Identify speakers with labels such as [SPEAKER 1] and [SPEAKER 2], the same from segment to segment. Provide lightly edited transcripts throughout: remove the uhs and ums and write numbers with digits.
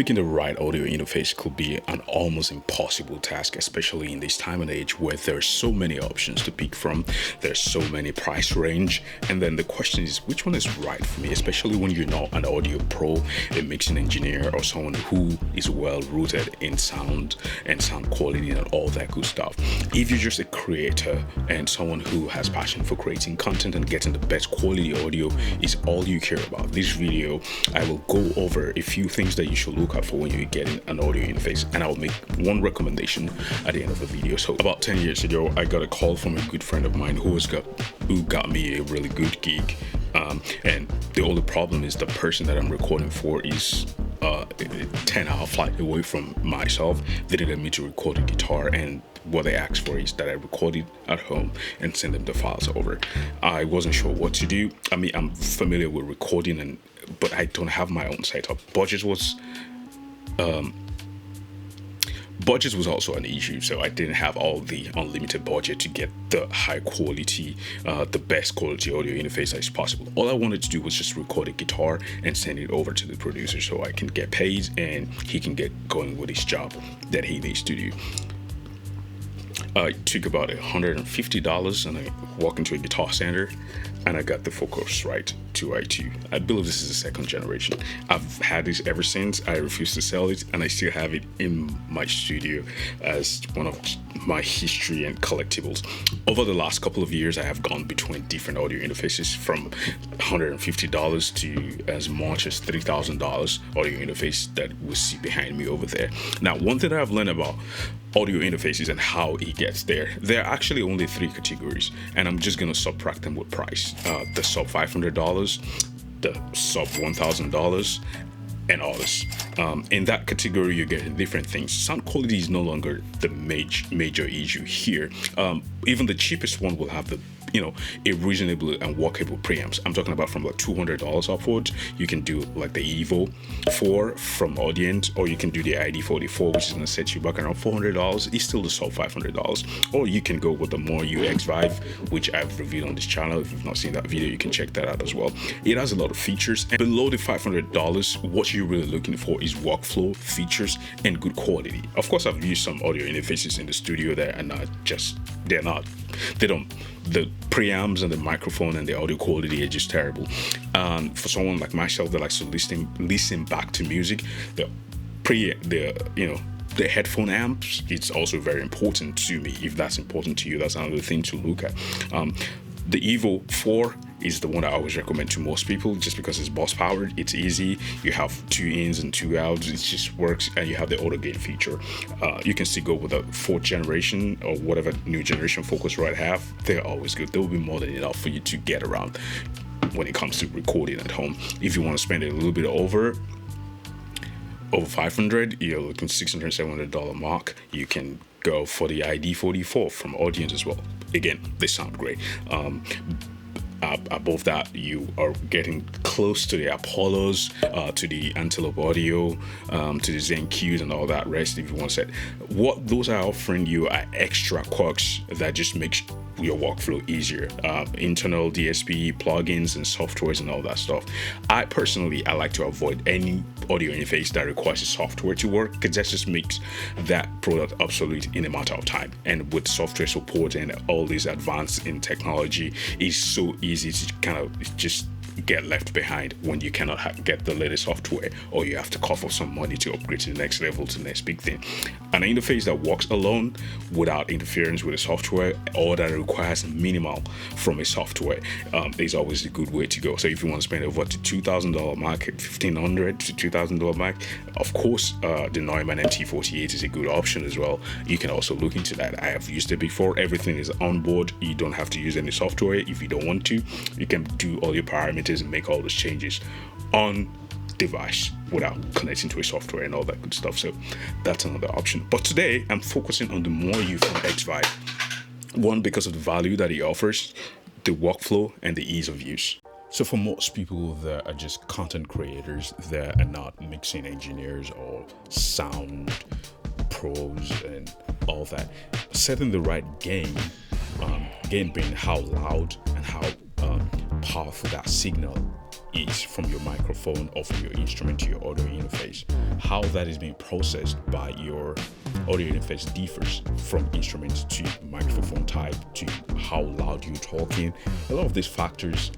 [SPEAKER 1] Picking the right audio interface could be an almost impossible task, especially in this time and age where there's so many options to pick from, there's so many price range, and then the question is which one is right for me, especially when you're not an audio pro, a mixing engineer, or someone who is well rooted in sound and sound quality and all that good stuff. If you're just a creator and someone who has passion for creating content and getting the best quality audio is all you care about, this video I will go over a few things that you should look out for when you're getting an audio interface, and I'll make one recommendation at the end of the video. So about 10 years ago, I got a call from a good friend of mine who got me a really good gig, and the only problem is the person that I'm recording for is a 10-hour flight away from myself. They needed me to record a guitar, and what they asked for is that I record it at home and send them the files over. I wasn't sure what to do. I mean, I'm familiar with recording, but I don't have my own setup. Budget was also an issue, so I didn't have all the unlimited budget to get the high quality, the best quality audio interface as possible. All I wanted to do was just record a guitar and send it over to the producer so I can get paid and he can get going with his job that he needs to do. I took about $150 and I walked into a guitar center and I got the Focusrite 2i2. I believe this is the second generation. I've had this ever since. I refuse to sell it, and I still have it in my studio as one of my history and collectibles. Over the last couple of years, I have gone between different audio interfaces from $150 to as much as $3,000 audio interface that we see behind me over there. Now, one thing that I've learned about audio interfaces and how it gets there are actually only three categories, and I'm just going to subtract them with price. The sub $500, the sub $1,000, and others. In that category, you're getting different things. Sound quality is no longer the major issue here. Even the cheapest one will have a reasonable and workable preamps. I'm talking about from like $200 upwards. You can do like the Evo 4 from Audient, or you can do the ID44, which is going to set you back around $400. It's still the sub $500. Or you can go with the more UX Vive, which I've reviewed on this channel. If you've not seen that video, you can check that out as well. It has a lot of features, and below the $500, what you're really looking for is workflow, features, and good quality. Of course, I've used some audio interfaces in the studio that are the preamps and the microphone and the audio quality are just terrible. For someone like myself that likes to listen back to music, the headphone amps, it's also very important to me. If that's important to you, that's another thing to look at. The Evo 4 is the one I always recommend to most people, just because it's bus powered, it's easy, you have 2 ins and 2 outs, it just works, and you have the auto gain feature. You can still go with the 4th generation or whatever new generation Focusrite have. They're always good. They will be more than enough for you to get around when it comes to recording at home. If you want to spend a little bit over $500, you're looking $600, $700 mark, you can go for the ID44 from Audient as well. Again, they sound great. Above that, you are getting close to the Apollos, to the Antelope Audio, to the Zen Qs and all that rest, if you want to say. What those are offering you are extra quirks that just makes your workflow easier. Internal DSP plugins and softwares and all that stuff. I like to avoid any audio interface that requires a software to work, because that just makes that product obsolete in a matter of time. And with software support and all these advances in technology, it's so easy to kind of just get left behind when you cannot get the latest software, or you have to cough up some money to upgrade to the next level, to the next big thing. An interface that works alone without interference with the software, or that requires minimal from a software, is always a good way to go. So if you want to spend over to $2,000 mark, $1,500 to $2,000 mark, of course, the Neumann MT48 is a good option as well. You can also look into that. I have used it before. Everything is on board. You don't have to use any software if you don't want to. You can do all your parameters and make all those changes on device without connecting to a software and all that good stuff. So that's another option. But today I'm focusing on the more you from X-Vive. One, because of the value that it offers, the workflow, and the ease of use. So for most people that are just content creators that are not mixing engineers or sound pros and all that, setting the right gain being how loud and how powerful that signal is from your microphone or from your instrument to your audio interface. How that is being processed by your audio interface differs from instrument to microphone type to how loud you're talking. A lot of these factors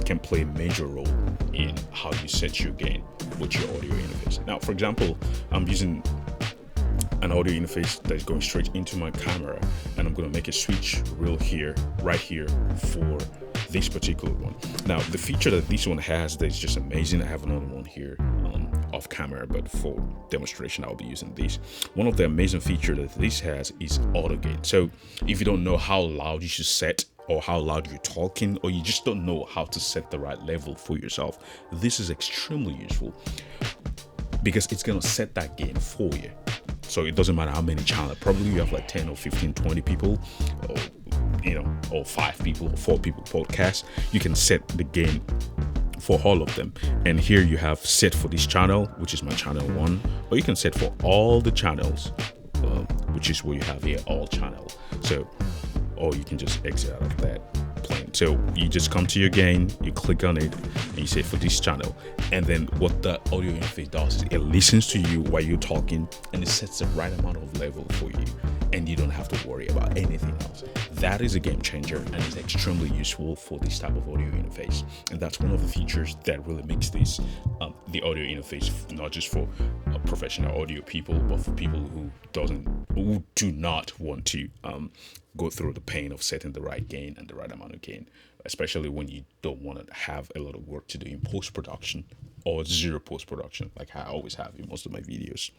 [SPEAKER 1] can play a major role in how you set your gain with your audio interface. Now, for example, I'm using an audio interface that is going straight into my camera, and I'm going to make a switch right here for this particular one. Now, the feature that this one has that is just amazing, I have another one here off camera, but for demonstration I'll be using this. One of the amazing features that this has is auto gain. So if you don't know how loud you should set, or how loud you're talking, or you just don't know how to set the right level for yourself, this is extremely useful because it's going to set that gain for you. So it doesn't matter how many channels, probably you have like 10 or 15, 20 people, or or 5 people or 4 people podcast. You can set the gain for all of them. And here you have set for this channel, which is my channel 1, or you can set for all the channels, which is where you have here all channel. So, or you can just exit out of that plane. So you just come to your gain, you click on it, and you say for this channel. And then what the audio interface does is it listens to you while you're talking, and it sets the right amount of level for you, and you don't have to worry about anything else. That is a game changer and is extremely useful for this type of audio interface. And that's one of the features that really makes this the audio interface not just for professional audio people, but for people who do not want to go through the pain of setting the right gain and the right amount of gain, especially when you don't want to have a lot of work to do in post-production or zero post-production, like I always have in most of my videos.